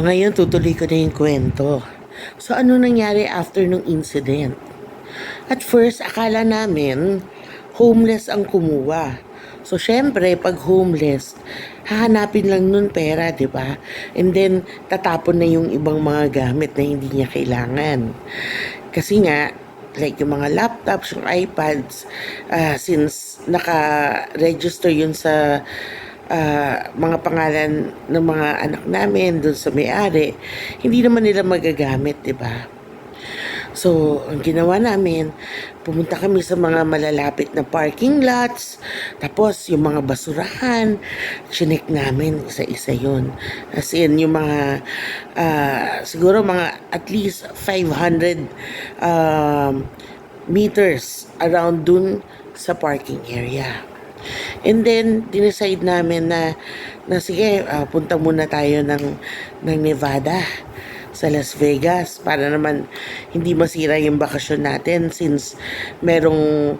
Ngayon tutuloy ko na yung kwento. So ano nangyari after nung incident? At first, akala namin homeless ang kumuha. So syempre, pag homeless, hahanapin lang nun pera, di ba? And then, tatapon na yung ibang mga gamit na hindi niya kailangan. Kasi nga, like yung mga laptops, yung iPads, since naka-register yun sa mga pangalan ng mga anak namin dun sa may-ari, hindi naman nila magagamit, di ba? So, ang ginawa namin, pumunta kami sa mga malalapit na parking lots, tapos yung mga basurahan, chinek namin isa-isa yun. As in, yung mga, siguro mga at least 500 meters around dun sa parking area. And then, dinecide namin na sige, punta muna tayo ng Nevada sa Las Vegas para naman hindi masira yung bakasyon natin since merong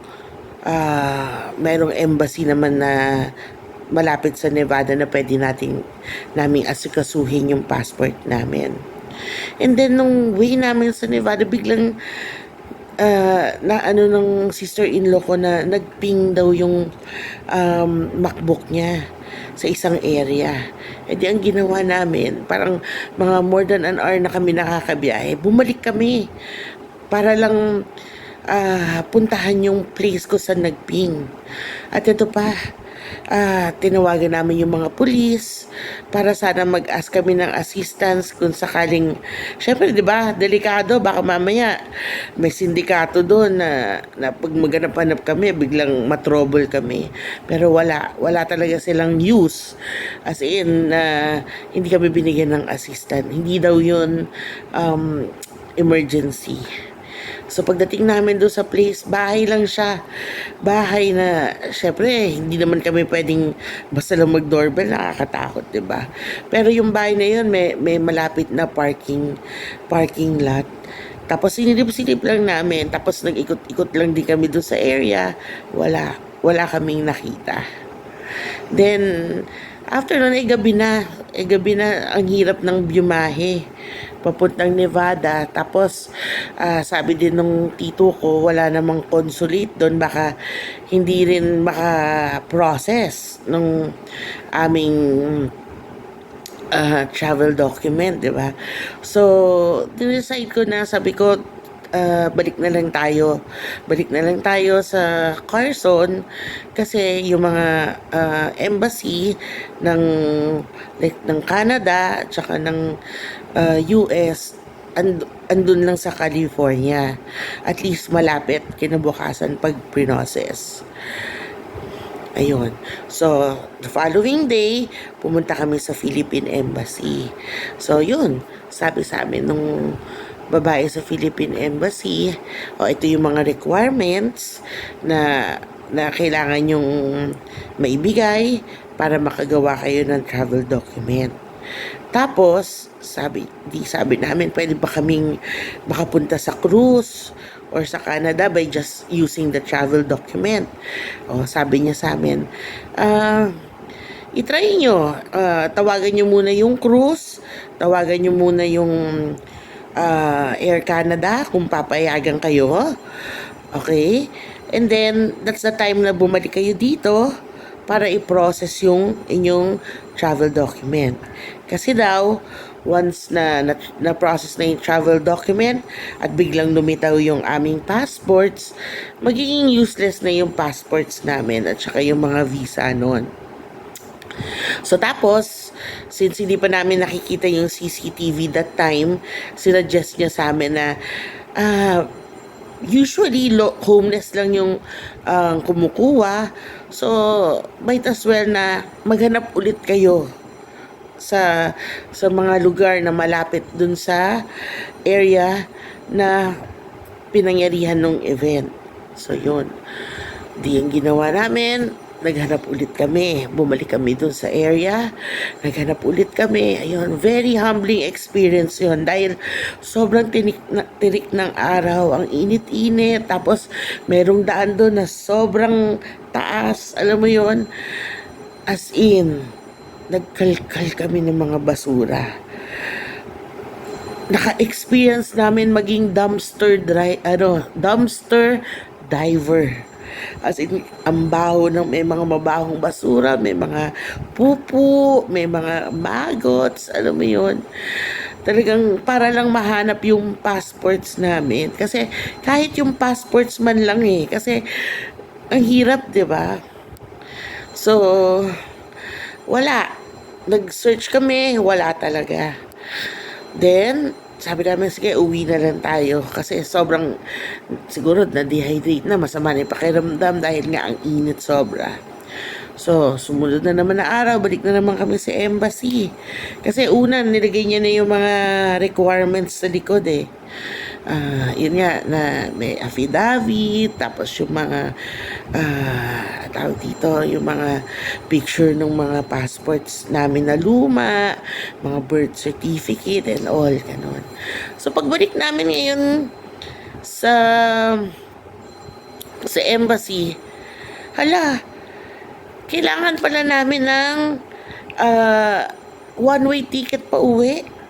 embassy naman na malapit sa Nevada na pwede naming asikasuhin yung passport namin. And then nung way namin sa Nevada, biglang na ano ng sister-in-law ko na nagping daw yung MacBook niya sa isang area. E di ang ginawa namin, parang mga more than an hour na kami nakakabiyahe, bumalik kami para lang puntahan yung place ko sa nagping. At ito pa, tinawagan namin yung mga pulis para sana mag-ask kami ng assistance kung sakaling, syempre, di ba, delikado, baka mamaya may sindikato doon na pag maghanap-hanap kami, biglang matrouble kami. Pero wala talaga silang news. As in, hindi kami binigyan ng assistant. Hindi daw yun emergency. So pagdating namin doon sa place, bahay lang siya. Bahay na, syempre, hindi naman kami pwedeng basta lang mag-doorbell, nakakatakot, 'di ba? Pero yung bahay na yun, may malapit na parking lot. Tapos sinilip-silip lang namin, tapos nag-ikot-ikot lang din kami doon sa area. Wala kaming nakita. Then, after nun, gabi na, ang hirap ng biyahe papuntang Nevada. Tapos, sabi din nung tito ko, wala namang consulate doon, baka hindi rin maka-process ng aming travel document, di ba? So, dinecide ko na, sabi ko, balik na lang tayo sa Carson kasi yung mga embassy ng Canada at saka ng US andun lang sa California, at least malapit kinabukasan pag pre-process. Ayun. So, the following day, pumunta kami sa Philippine Embassy. So, yun. Sabi sa amin nung babae sa Philippine Embassy, ito yung mga requirements na kailangan yung maibigay para makagawa kayo ng travel document. Tapos, sabi namin, pwede ba kaming makapunta sa cruise or sa Canada by just using the travel document? Sabi niya sa amin, itry nyo, tawagan nyo muna yung cruise, tawagan nyo muna yung Air Canada kung papayagan kayo. Okay? And then, that's the time na bumalik kayo dito para i-process yung inyong travel document. Kasi daw, once na process na yung travel document at biglang lumitaw yung aming passports, magiging useless na yung passports namin at saka yung mga visa nun. So tapos, since hindi pa namin nakikita yung CCTV that time, sinuggest niya sa amin na usually homeless lang yung kumukuha. So, might as well na maghanap ulit kayo sa mga lugar na malapit dun sa area na pinangyarihan ng event. So, yun. Di yung ginawa namin, naghanap ulit kami. Bumalik kami dun sa area. Naghanap ulit kami. Ayun, very humbling experience yun. Dahil sobrang tirik ng araw. Ang init-init. Tapos, merong daan dun na sobrang taas. Alam mo yun? As in, nagkalkal kami ng mga basura. naka-experience namin maging dumpster diver. As in, ang baho ng may mga mabahong basura, may mga pupu, may mga maggots, alam mo yun. Talagang para lang mahanap yung passports namin. Kasi kahit yung passports man lang kasi ang hirap, 'di ba? So, wala. Nag-search kami, wala talaga. Then, sabi namin, sige, uwi na lang tayo. Kasi sobrang, siguro, na-dehydrate na. Masama na yung pakiramdam dahil nga ang init sobra. So, sumunod na naman na araw, balik na naman kami sa embassy. Kasi una, nilagay niya na yung mga requirements sa likod yun nga, na may affidavit, tapos yung mga, tawag dito, yung mga picture ng mga passports namin na luma, mga birth certificate and all, ganun. So, pagbalik namin ngayon sa embassy, hala, kailangan pala namin ng one-way ticket pa uwi.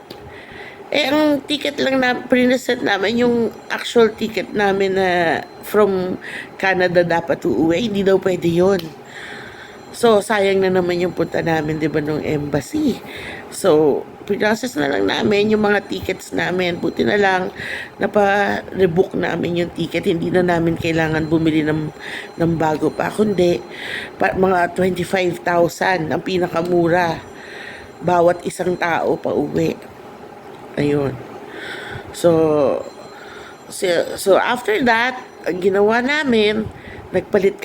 Ang ticket lang na prinasend namin, yung actual ticket namin na from Canada dapat uuwi, hindi daw pwede yun. So, sayang na naman yung punta namin, di ba, nung embassy. So, pinrocess na lang namin yung mga tickets namin. Buti na lang, napa-rebook namin yung ticket. Hindi na namin kailangan bumili ng bago pa. Kundi, mga 25,000 ang pinakamura. Bawat isang tao pa uwi. Ayun. So after that, ang ginawa namin, nagpapalit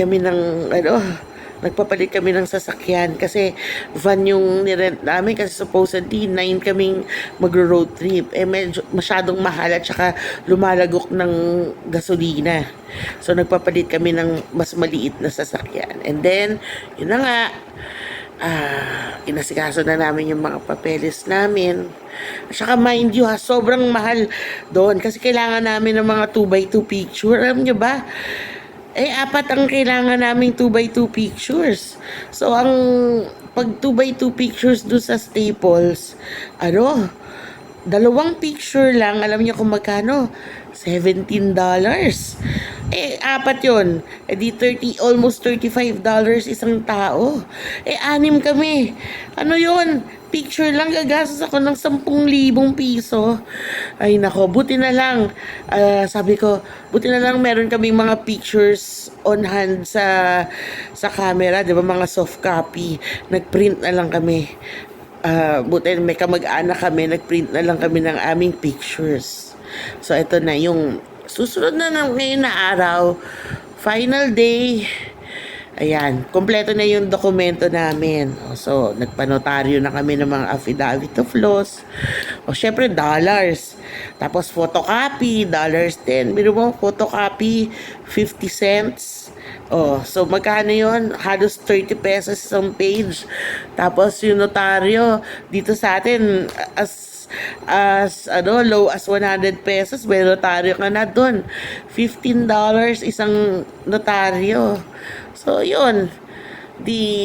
kami ng sasakyan kasi van yung nirent namin kasi supposedly 9 kaming magro-road trip. Medyo masyadong mahal at saka lumalagok ng gasolina. So nagpapalit kami ng mas maliit na sasakyan. And then, yun na nga, inasikaso na namin yung mga papeles namin. At saka mind you sobrang mahal doon kasi kailangan namin ng mga 2x2 picture. Alam nyo ba? 4 ang kailangan naming 2x2 pictures. So, ang pag 2x2 pictures doon sa Staples, 2 picture lang, alam niyo kung magkano? $17. 4 yun. Di almost $35 isang tao. 6 kami. Ano yun? Picture lang, gagastos ako ng 10,000 piso. Ay nako, buti na lang. Sabi ko, buti na lang meron kaming mga pictures on hand sa camera, di ba, mga soft copy. Nagprint na lang kami. Buti may kamag-anak kami, nagprint na lang kami ng aming pictures. So, ito na yung susunod na ngayon na araw, final day. Ayan, kompleto na yung dokumento namin. So, nagpanotaryo na kami ng mga affidavit of loss. Syempre, dollars. Tapos, photocopy, dollars din. Biro mo, photocopy, 50 cents. So magkano yun? Halos 30 pesos isang page. Tapos yung notaryo, dito sa atin, low as 100 pesos, may notaryo ka na dun. $15 isang notaryo. So yun,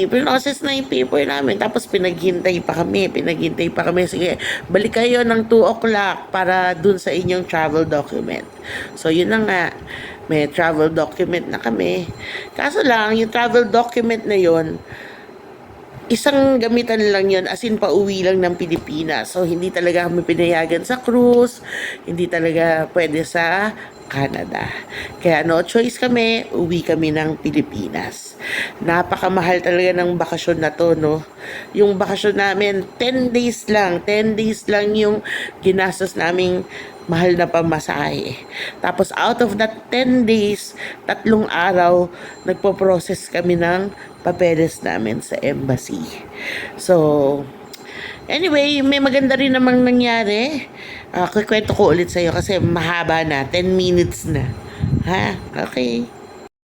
process na yung paper namin. Tapos pinaghintay pa kami. Sige, balik kayo ng 2 o'clock para dun sa inyong travel document. So yun na nga, may travel document na kami. Kaso lang, yung travel document na yon, isang gamitan lang yun, as in pauwi lang ng Pilipinas. So hindi talaga kami pinayagan sa cruise, hindi talaga pwede sa Canada. Kaya no choice kami, uwi kami ng Pilipinas. Napakamahal talaga ng bakasyon na to, no? Yung bakasyon namin, 10 days lang yung ginastos naming mahal na pamasahe. Tapos out of that 10 days, 3 araw, nagpo-process kami ng papeles namin sa embassy. So, anyway, may maganda rin namang nangyari. Kukwento ko ulit sa'yo kasi mahaba na, 10 minutes na. Ha? Okay.